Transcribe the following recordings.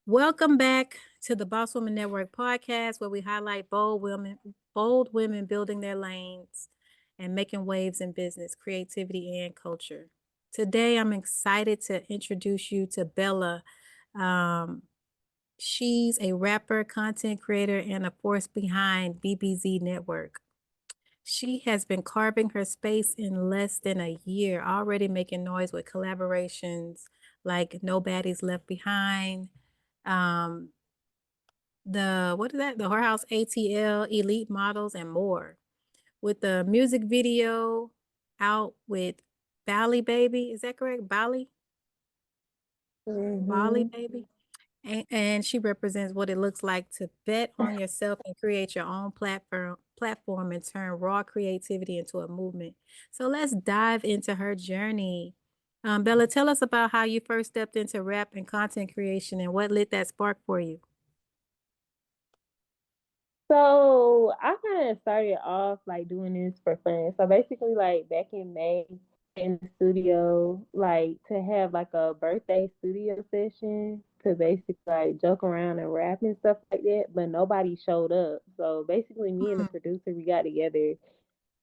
Welcome back to the Boss Woman Network podcast, where we highlight bold women building their lanes and making waves in business, creativity, and culture. Today, I'm excited to introduce you to Bella. Um, she's a rapper, content creator, and a force behind BBZ Network. She has been carving her space in less than a year, already making noise with collaborations like Nobody's Left Behind, um, what is that? The Whorehouse ATL, Elite Models, and more. With the music video out with Bali Baby. Is that correct? Bali? Bali Mm-hmm. Baby? And she represents what it looks like to bet on yourself and create your own platform and turn raw creativity into a movement. So let's dive into her journey. Bella, tell us about how you first stepped into rap and content creation and what lit that spark for you. So I kind of started off like doing this for fun. So basically, like back in May in the studio, like to have like a birthday studio session to basically like joke around and rap and stuff like that, but nobody showed up. So basically, me and the Mm. producer we got together.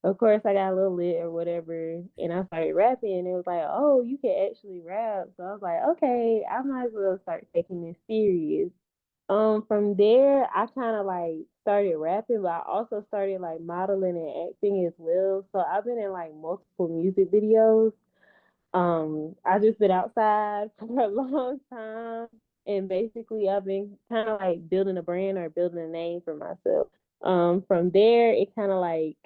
Of course, I got a little lit or whatever, and I started rapping. And it was like, oh, you can actually rap. So I was like, okay, I might as well start taking this serious. From there, I kind of like started rapping, but I also started like modeling and acting as well. So I've been in like multiple music videos. I just been outside for a long time, and basically I've been kind of like building a brand or building a name for myself. From there, it kind of like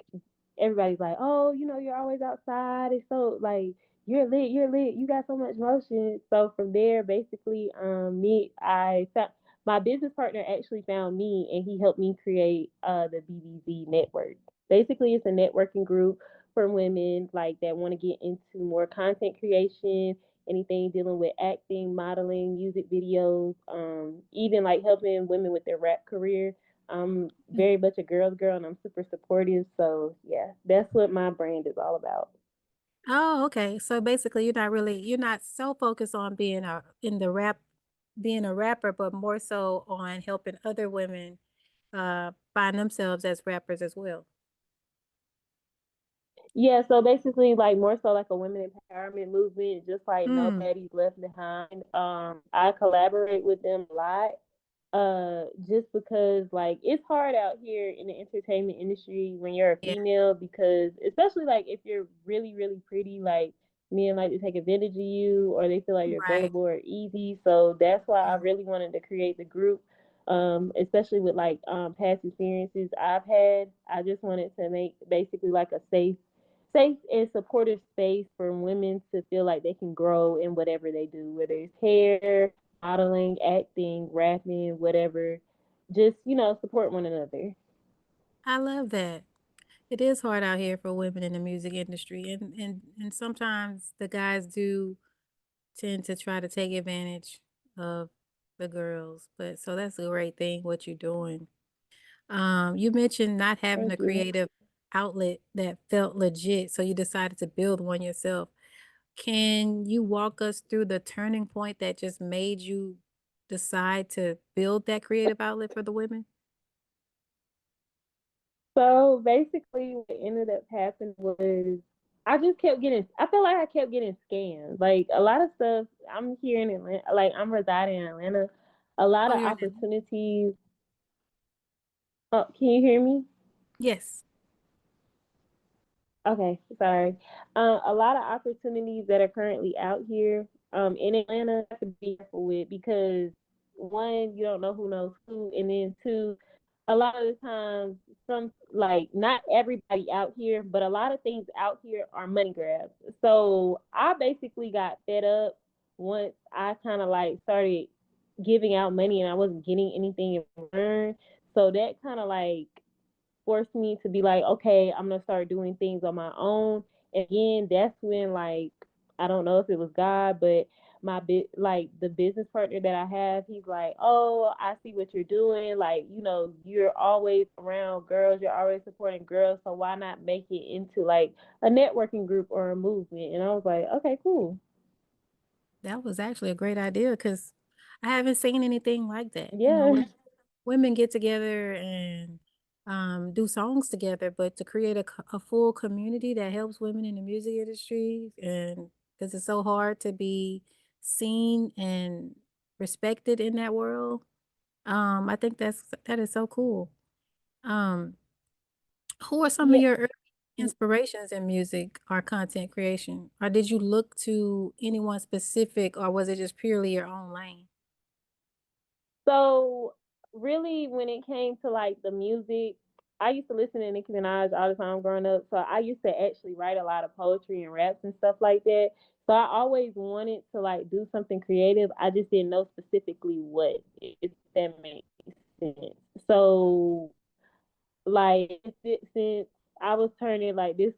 everybody's like, oh, you're always outside. It's so like you're lit, you got so much motion. So from there, basically, I found my business partner actually found me and he helped me create the BBZ Network. Basically, it's a networking group for women like that want to get into more content creation, anything dealing with acting, modeling, music videos, even like helping women with their rap career. I'm very much a girl's girl and I'm super supportive. So yeah, that's what my brand is all about. Oh, okay. So basically, you're not so focused on being a rapper, but more so on helping other women find themselves as rappers as well. Yeah, so basically like more so like a women empowerment movement, just like Mm, nobody's left behind. I collaborate with them a lot. Just because like it's hard out here in the entertainment industry when you're a yeah. female because especially like if you're really, really pretty, like men like to take advantage of you or they feel like you're Right. gullible or easy. So that's why I Mm. really wanted to create the group. Especially with like past experiences I've had. I just wanted to make basically like a safe and supportive space for women to feel like they can grow in whatever they do, whether it's hair, modeling, acting, rapping, whatever. Just, support one another. I love that. It is hard out here for women in the music industry, and sometimes the guys do tend to try to take advantage of the girls. But so that's a great thing what you're doing. You mentioned not having Thank a you. creative outlet that felt legit, so you decided to build one yourself. Can you walk us through the turning point that just made you decide to build that creative outlet for the women? So basically, what ended up happening was I felt like I kept getting scammed. Like a lot of stuff, I'm here in Atlanta, like I'm residing in Atlanta. A lot Oh, of you're in Atlanta? opportunities. Oh, can you hear me? Yes. Okay, sorry. A lot of opportunities that are currently out here in Atlanta you have to be careful with because one, you don't know who knows who, and then two, a lot of the times, some like not everybody out here, but a lot of things out here are money grabs. So I basically got fed up once I kind of like started giving out money and I wasn't getting anything in return. So that kind of like forced me to be like, okay, I'm gonna start doing things on my own. And again, that's when like I don't know if it was God, but like the business partner that I have, he's like, oh, I see what you're doing. Like, you're always around girls, you're always supporting girls, so why not make it into like a networking group or a movement? And I was like, okay, cool. That was actually a great idea because I haven't seen anything like that. You know, Yeah. women get together and do songs together, but to create a full community that helps women in the music industry, and because it's so hard to be seen and respected in that world, I think that is so cool. Um, who are some of Yeah. your early inspirations in music or content creation? Or did you look to anyone specific, or was it just purely your own lane? So really, when it came to like the music, I used to listen to Nicki Minaj all the time growing up. So I used to actually write a lot of poetry and raps and stuff like that. So I always wanted to like do something creative. I just didn't know specifically what, if that makes sense. So like since I was turning like this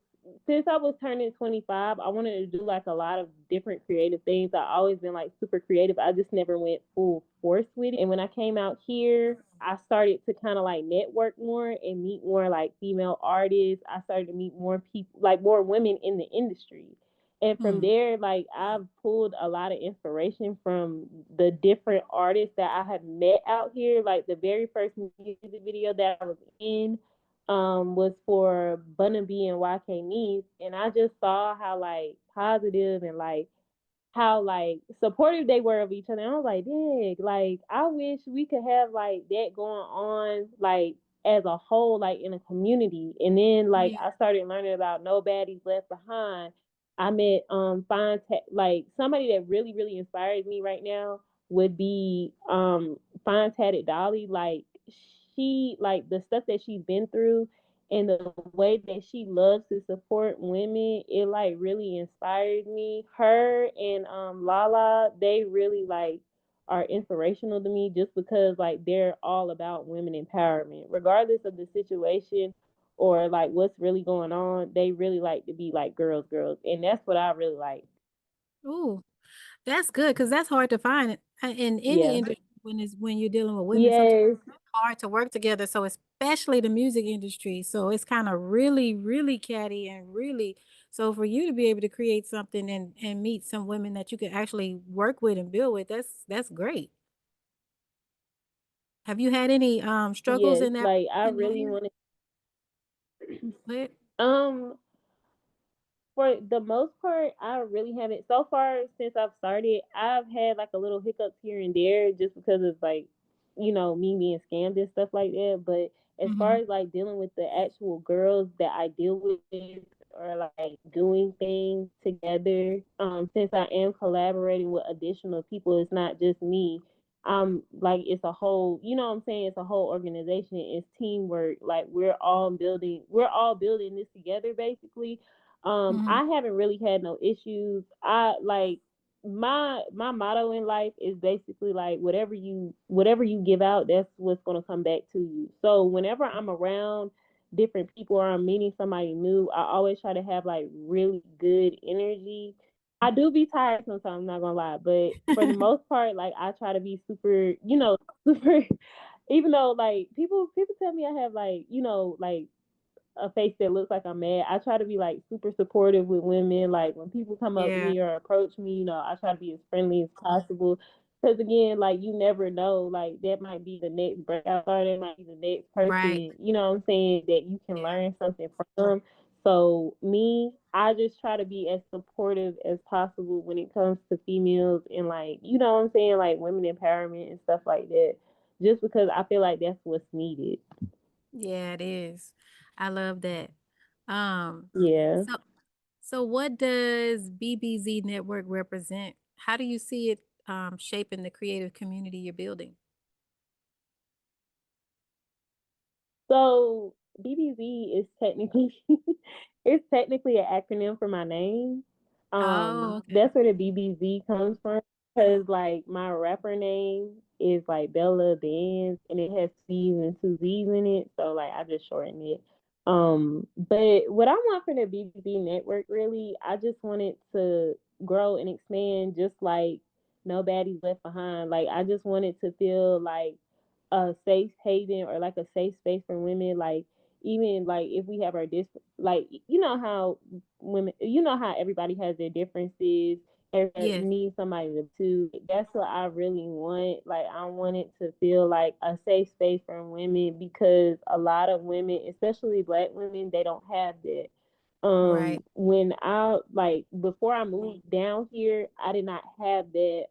since I was turning 25, I wanted to do like a lot of different creative things. I always been like super creative. I just never went full force with it. And when I came out here, I started to kind of like network more and meet more like female artists. I started to meet more people, like more women in the industry. And from Mm, there, like I've pulled a lot of inspiration from the different artists that I have met out here. Like the very first music video that I was in was for Bunna B and YK Nice, and I just saw how like positive and like how like supportive they were of each other. And I was like, dang, like I wish we could have like that going on like as a whole, like in a community. And then like yeah. I started learning about Nobody's Left Behind. I met like somebody that really, really inspires me right now would be Fine Tatted Dolly. Like she like the stuff that she's been through and the way that she loves to support women, it like really inspired me. Her and Lala, they really like are inspirational to me just because like they're all about women empowerment regardless of the situation or like what's really going on. They really like to be like girls, and that's what I really like. Ooh, that's good because that's hard to find in any Yeah. industry when you're dealing with women. Sometimes Yes. it's hard to work together. So especially the music industry. So it's kind of really, really catty and really. So for you to be able to create something and meet some women that you could actually work with and build with, that's great. Have you had any struggles Yes, in like I that really area? want With? to for the most part, I really haven't so far since I've started. I've had like a little hiccups here and there just because of like, me being scammed and stuff like that. But as far Mm-hmm. as like dealing with the actual girls that I deal with or like doing things together, since I am collaborating with additional people, it's not just me. Like it's a whole, you know what I'm saying? It's a whole organization. It's teamwork. Like we're all building this together basically. Mm-hmm. I haven't really had no issues. I like my motto in life is basically like whatever you give out, that's what's gonna come back to you. So whenever I'm around different people or I'm meeting somebody new, I always try to have like really good energy. I do be tired sometimes, I'm not gonna lie, but for the most part, like I try to be super, super. Even though like people tell me I have like like a face that looks like I'm mad. I try to be like super supportive with women. Like when people come up to Yeah. me or approach me, I try to be as friendly as possible. Because again, like you never know, like that might be the next breakout star, that might be the next Right. person, you know what I'm saying, that you can Yeah. learn something from. So me, I just try to be as supportive as possible when it comes to females and like, you know what I'm saying, like women empowerment and stuff like that. Just because I feel like that's what's needed. Yeah, it is. I love that. Um, Yeah. so so what does BBZ Network represent? How do you see it shaping the creative community you're building? So BBZ is technically it's technically an acronym for my name. Oh, okay. That's where the BBZ comes from because like my rapper name is like Bella Benz and it has C's and two Z's in it, so like I just shortened it. But what I want for the BBZ network really, I just want it to grow and expand just like Nobody's Left Behind. Like I just want it to feel like a safe haven or like a safe space for women, like even like if we have our like how women, how everybody has their differences Everybody Yes, needs somebody to. That's what I really want. Like I want it to feel like a safe space for women because a lot of women, especially Black women, they don't have that. right, When I like before I moved down here, I did not have that.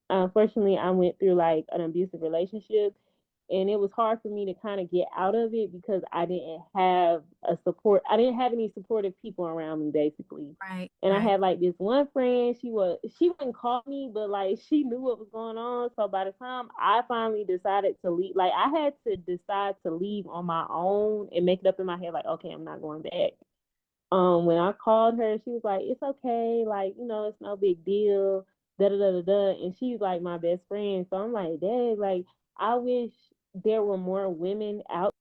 Unfortunately, I went through like an abusive relationship, and it was hard for me to kind of get out of it because I didn't have a support. I didn't have any supportive people around me, basically. right, And I right. had like this one friend. She wouldn't call me, but like she knew what was going on. So by the time I finally decided to leave, like I had to decide to leave on my own and make it up in my head, like okay, I'm not going back. When I called her, she was like, "It's okay, like it's no big deal." Da da da da da. And she's like my best friend, so I'm like, "Dang, like I wish there were more women out."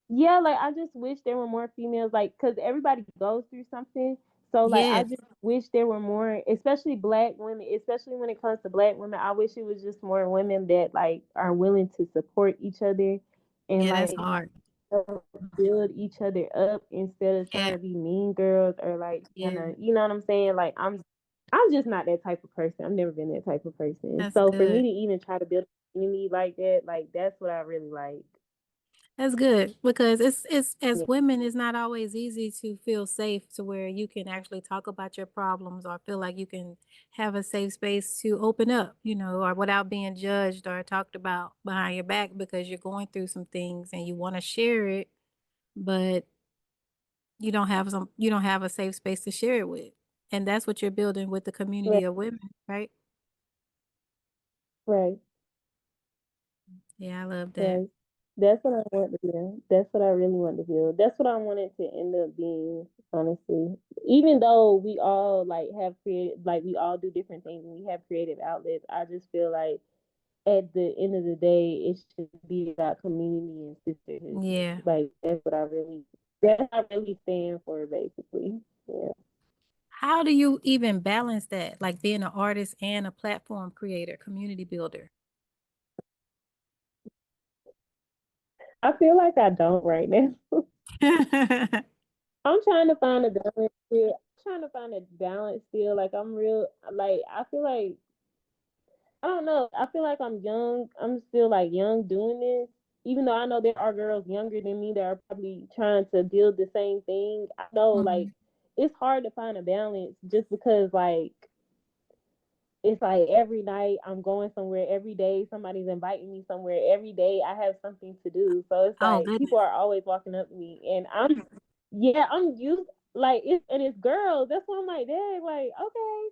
Yeah, like I just wish there were more females, like, cause everybody goes through something. So like I Yes, just wish there were more, especially Black women, especially when it comes to Black women. I wish it was just more women that like are willing to support each other and yeah, that's like hard. build each other up instead of trying Yeah, to be mean girls or like trying yeah, to, you know what I'm saying? Like I'm just not that type of person. I've never been that type of person. that's So for me good. to even try to build a community like that, like that's what I really like. That's good because it's Yeah. as women, it's not always easy to feel safe to where you can actually talk about your problems or feel like you can have a safe space to open up, or without being judged or talked about behind your back because you're going through some things and you want to share it, but you don't have a safe space to share it with. And that's what you're building with the community Right. of women, right? Right. Yeah, I love that. Right. That's what I want to do. That's what I really want to do. That's what I wanted to end up being, honestly. Even though we all like have created, like we all do different things and we have creative outlets, I just feel like at the end of the day, it should be about community and sisterhood. Yeah. Like that's what I really stand for, basically. Yeah. How do you even balance that? Like being an artist and a platform creator, community builder? I feel like I don't right now. I'm trying to find a balance still. Trying to find a balance still. Like I'm real. Like I feel like I don't know. I feel like I'm young. I'm still like young doing this. Even though I know there are girls younger than me that are probably trying to build the same thing. I know like Mhm. it's hard to find a balance just because like it's like every night I'm going somewhere, every day somebody's inviting me somewhere, every day I have something to do. So it's Oh, like people goodness. are always walking up to me and I'm yeah, I'm used like it's girls. That's why I'm like, dang, like, okay.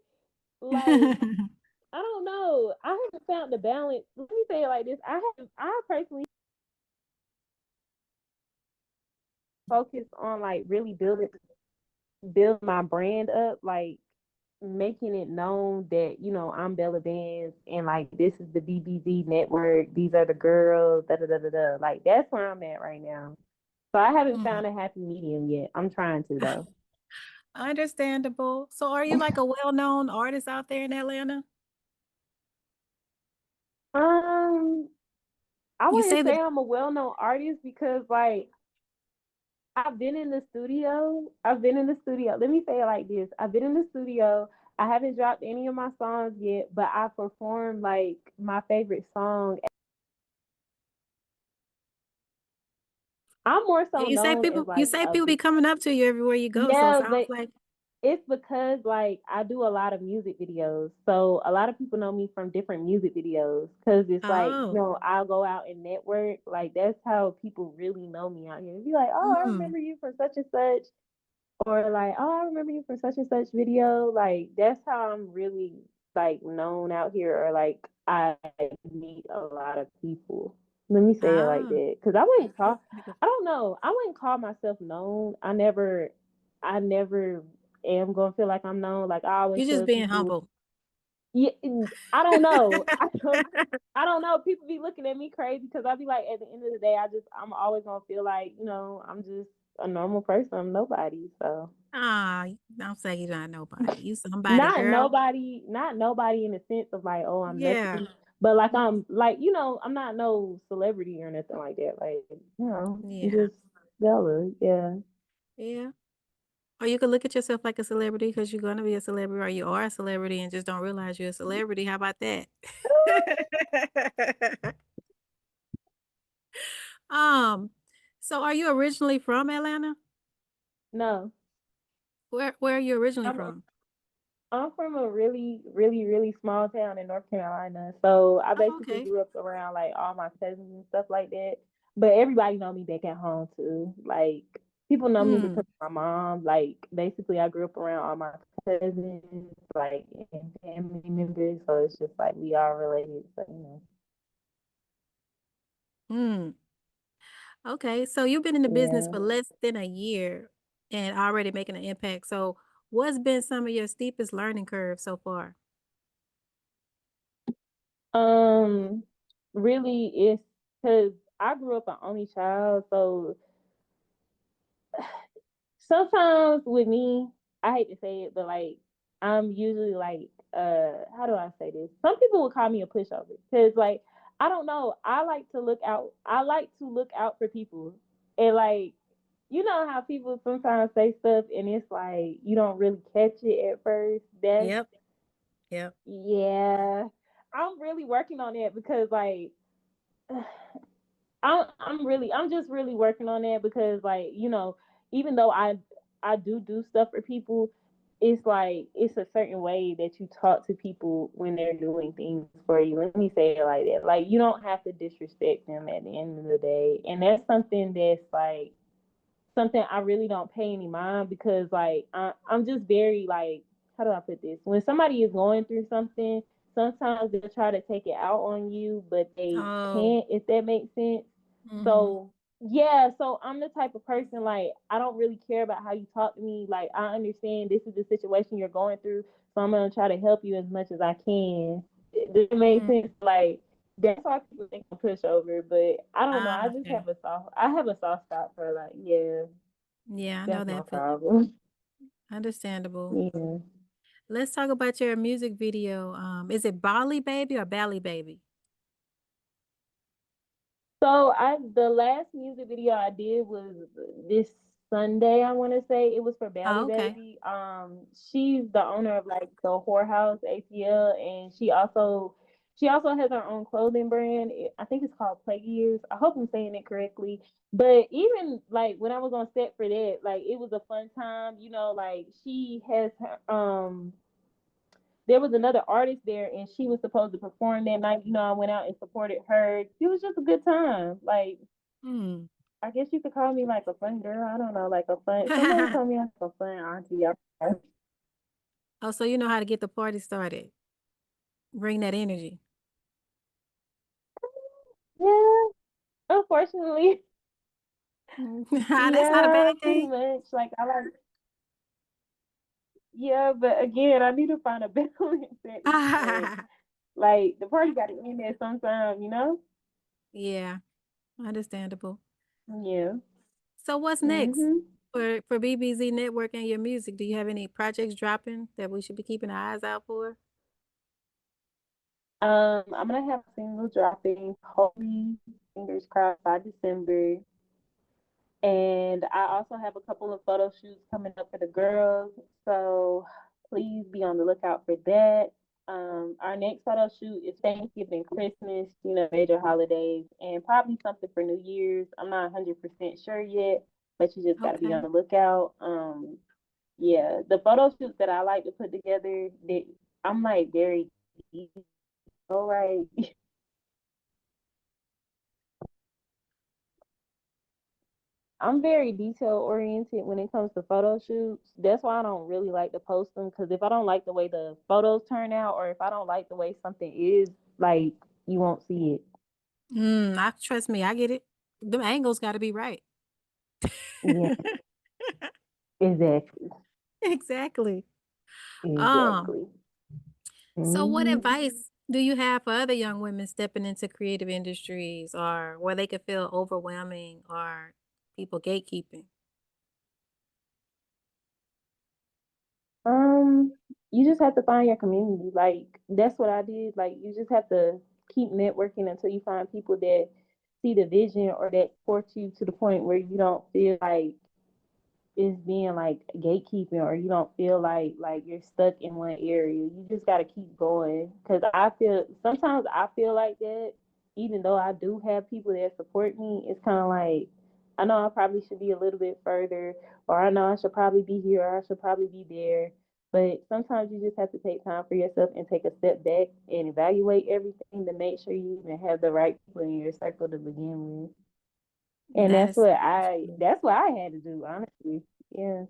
Like I don't know. I haven't found the balance. Let me say it like this. I personally focus on like really build my brand up, like making it known that, I'm Bella Vance and like this is the BBZ network. These are the girls, da da da da da. Like that's where I'm at right now. So I haven't Mm. found a happy medium yet. I'm trying to though. Understandable. So are you like a well-known artist out there in Atlanta? Um, I You say wouldn't that say I'm a well-known artist because like I've been in the studio. I've been in the studio. Let me say it like this. I've been in the studio. I haven't dropped any of my songs yet, but I performed like my favorite song. I'm more yeah, so you say known as people you like say a people be coming up to you everywhere you go, so it yeah, sounds but like it's because like I do a lot of music videos. So a lot of people know me from different music videos because it's like, oh. I'll go out and network. Like that's how people really know me out here. They be like, "Oh, I Mm. remember you from such and such." Or like, oh, I remember you from such and such video. Like that's how I'm really like known out here. Or like I meet a lot of people. Let me say it like Ah, that, because I wouldn't call. nigga. I don't know. I wouldn't call myself known. I never am gonna feel like I'm known. Like I always You're just tell being people, humble. yeah, I don't know. I don't know. People be looking at me crazy because I be like, at the end of the day, I'm always gonna feel like, I'm just a normal person. I'm nobody. So Ah, don't say you're not nobody. You somebody, not girl. nobody, not nobody in the sense of like, oh, I'm Yeah. nothing. But like I'm like, I'm not no celebrity or nothing like that. Like, I'm Yeah. just Bella. Yeah. Yeah. Or you could look at yourself like a celebrity because you're gonna be a celebrity, or you are a celebrity and just don't realize you're a celebrity. How about that? Um, so are you originally from Atlanta? No, Where are you originally I'm from? I'm from a really, really, really small town in North Carolina. So I Oh, basically okay. grew up around like all my cousins and stuff like that. But everybody know me back at home too. Like people know me Mm, because of my mom. Like basically I grew up around all my cousins, like and family members. So it's just like we all related. So mm. Okay. So you've been in the business yeah. for less than a year and already making an impact. So what's been some of your steepest learning curves so far? Um really it's because I grew up an only child, so sometimes with me, I hate to say it, but like I'm usually like how do I say this? Some people would call me a pushover because like I don't know. I like to look out for people. And like you know how people sometimes say stuff and it's like you don't really catch it at first. That's Yep. Yep. yeah. I'm really working on that because like I'm just really working on that because like even though I do stuff for people, it's like it's a certain way that you talk to people when they're doing things for you. Let me say it like that. Like you don't have to disrespect them at the end of the day, and that's something that's like something I really don't pay any mind because like I'm just very like how do I put this? When somebody is going through something, sometimes they'll try to take it out on you, but they Oh. can't if that makes sense. Mm-hmm. So yeah, so I'm the type of person like I don't really care about how you talk to me. Like I understand this is the situation you're going through, so I'm gonna try to help you as much as I can. Does it make Mm, sense? Like that's why people think I'm pushover, but I don't know. okay. I have a soft spot for like, yeah, Yeah, I know that's my that feeling. problem. Understandable. Yeah. Let's talk about your music video. Is it Bali Baby or Bally Baby? So the last music video I did was this Sunday, I want to say. It was for Bally Oh, okay. Baby. She's the owner of like the whorehouse ATL, and she also has her own clothing brand. I think it's called Play Years. I hope I'm saying it correctly. But even like when I was on set for that, like it was a fun time. Like she has there was another artist there and she was supposed to perform that night. I went out and supported her. It was just a good time. Like, Hmm. I guess you could call me like a fun girl. I don't know, like a fun. Somebody told me I'm a fun auntie. Oh, so you know how to get the party started. Bring that energy. Yeah, unfortunately. That's not a Yeah, bad pretty thing. much. Like, yeah, but again, I need to find a balance at this point. Like, the party got to end at some time. Yeah, understandable. Yeah. So what's next Mhm. for BBZ Network and your music? Do you have any projects dropping that we should be keeping our eyes out for? I'm gonna have a single dropping, hopefully, fingers crossed by December. And I also have a couple of photo shoots coming up for the girls. So please be on the lookout for that. Our next photo shoot is Thanksgiving, Christmas, major holidays, and probably something for New Year's. I'm not 100% sure yet, but you just got to be on Okay. the lookout. Yeah, the photo shoots that I like to put together, I'm like very all right. I'm very detail oriented when it comes to photo shoots. That's why I don't really like to post them because if I don't like the way the photos turn out or if I don't like the way something is, like you won't see it. I trust me, I get it. Them angles got to be right. Yeah, exactly. Exactly. Um, Exactly. so what Hmm. advice do you have for other young women stepping into creative industries or where they could feel overwhelming or people gatekeeping? Um, you just have to find your community. Like that's what I did. Like you just have to keep networking until you find people that see the vision or that support you to the point where you don't feel like it's being like gatekeeping, or you don't feel like you're stuck in one area. You just got to keep going, because I feel sometimes I feel like that, even though I do have people that support me. It's kind of like I know I probably should be a little bit further, or I know I should probably be here, or I should probably be there. But sometimes you just have to take time for yourself and take a step back and evaluate everything to make sure you even have the right people in your circle to begin with. And That is true. that's what I had to do, honestly. Yeah.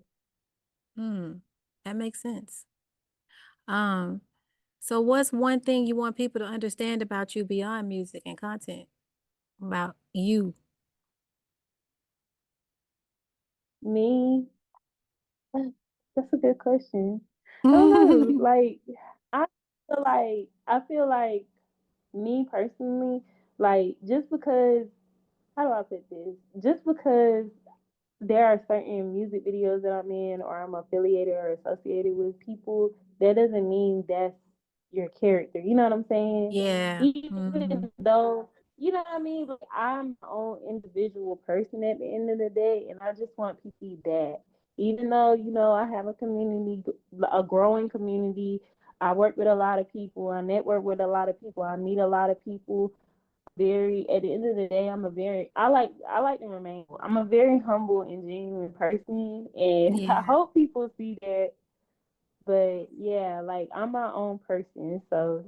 Hmm. That makes sense. Um, so what's one thing you want people to understand about you beyond music and content? About you? Me, that's a good question. I don't know. Like I I feel like me personally, like just because how do I put this? Just because there are certain music videos that I'm in, or I'm affiliated or associated with people, that doesn't mean that's your character. You know what I'm saying? Yeah. Hmm. Even though, you know what I mean? Like, I'm my own individual person at the end of the day, and I just want people to see that. Even though, I have a community, a growing community, I work with a lot of people, I network with a lot of people, I meet a lot of people. Very at the end of the day, I like to remain. I'm a very humble and genuine person, and I Yeah. hope people see that. But yeah, like I'm my own person, so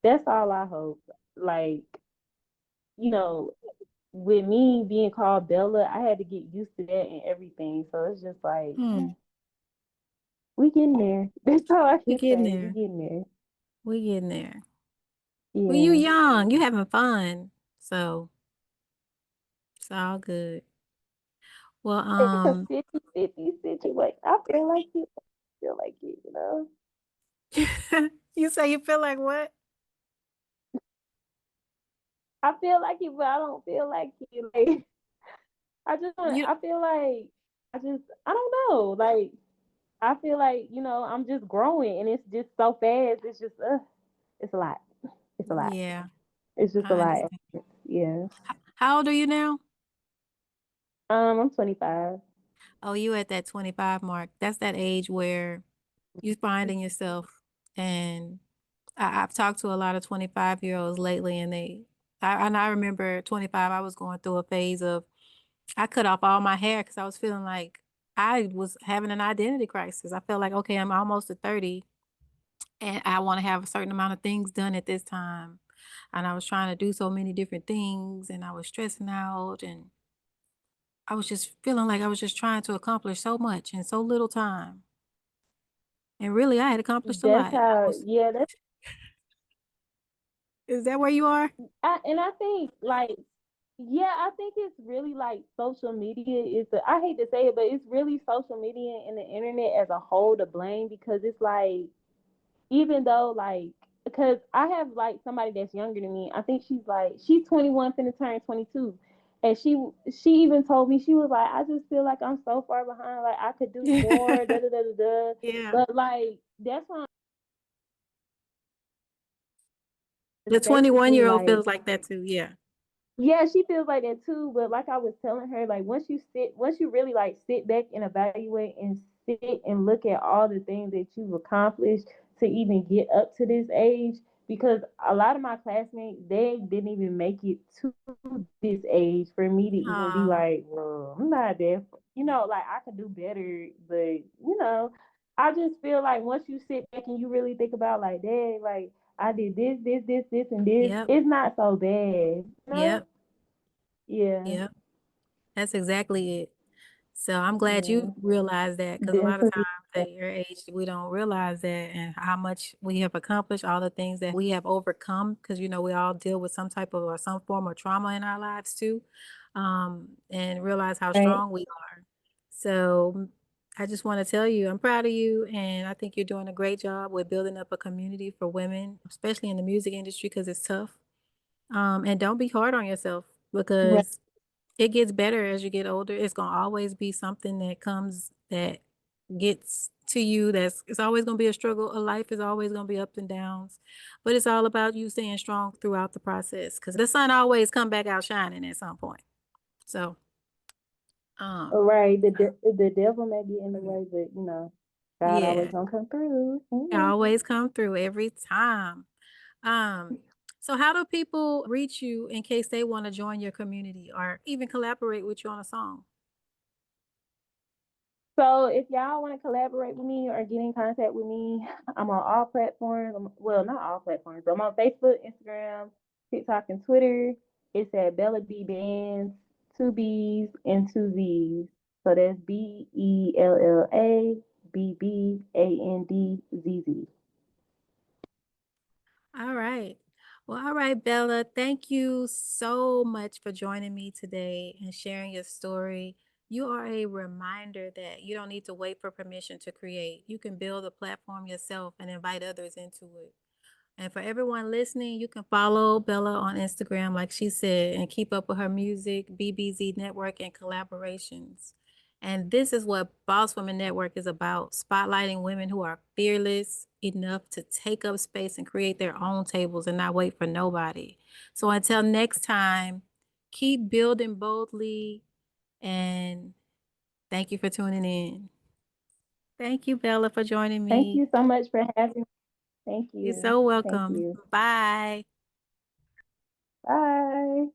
that's all I hope. Like, you know, with me being called Bella, I had to get used to that and everything. So it's just like Hmm. we getting there. That's all I We can getting say. We there. getting there. We getting there. Well, you Yeah. young. You having fun. So it's all good. Well, It's a 50-50 situation. I feel like it. I feel like it. you say you feel like what? I feel like it, but I don't feel like it. Like You I feel like I don't know. Like I feel like I'm just growing, and it's just so fast. It's just it's a lot. It's a lot. yeah, It's just a I lot. understand. Yeah. How old are you now? I'm 25. Oh, you at that 25 mark. That's that age where you finding yourself. And I've talked to a lot of 25-year-olds lately, and I remember 25, I was going through a phase of I cut off all my hair because I was feeling like I was having an identity crisis. I felt like, okay, I'm almost at 30 and I want to have a certain amount of things done at this time. And I was trying to do so many different things and I was stressing out and I was just feeling like I was just trying to accomplish so much in so little time. And really, I had accomplished a That's lot. how. Yeah. Is that where you are? I think like yeah, I think it's really like social media is I hate to say it, but it's really social media and the internet as a whole to blame, because it's like even though like because I have like somebody that's younger than me. I think she's 21 finna turn 22. And she even told me, she was like, I just feel like I'm so far behind, like I could do more, da da da da da. Yeah. But like that's why The it's 21-year basically old like feels like that too. Yeah. yeah, she feels like that too. But like I was telling her, like once you really like sit back and evaluate and sit and look at all the things that you've accomplished to even get up to this age, because a lot of my classmates, they didn't even make it to this age for me to even be Oh, like, well, I'm not there. Like I could do better, but I just feel like once you sit back and you really think about like, dang, like I did this, and this, yep. it's not so bad. Yep. Yeah, Yep. That's exactly it. So I'm glad yeah, you realize that because a lot of definitely. times at your age, we don't realize that and how much we have accomplished, all the things that we have overcome because, we all deal with some type of or some form of trauma in our lives too, and realize how Right, strong we are. So I just want to tell you, I'm proud of you. And I think you're doing a great job with building up a community for women, especially in the music industry because it's tough. And don't be hard on yourself right. because it gets better as you get older. It's gonna always be something that comes that gets to you. It's always gonna be a struggle. A life is always gonna be ups and downs, but it's all about you staying strong throughout the process because the sun always come back out shining at some point. So Right. The devil may get in the way, but God always Yeah, gonna come through. always come through every time. Um, so how do people reach you in case they want to join your community or even collaborate with you on a song? So if y'all want to collaborate with me or get in contact with me, I'm on all platforms. Well, not all platforms. I'm on Facebook, Instagram, TikTok, and Twitter. It's at Bella B Bands, two B's and two Z's. So that's BELLABBANDZZ. All right. Well, all right, Bella, thank you so much for joining me today and sharing your story. You are a reminder that you don't need to wait for permission to create. You can build a platform yourself and invite others into it. And for everyone listening, you can follow Bella on Instagram, like she said, and keep up with her music, BBZ Network, and collaborations. And this is what Boss Women Network is about, spotlighting women who are fearless enough to take up space and create their own tables and not wait for nobody. So until next time, keep building boldly, and thank you for tuning in. Thank you, Bella, for joining Thank me. you so much for having me. Thank You're you. so Thank welcome. you. Bye. Bye.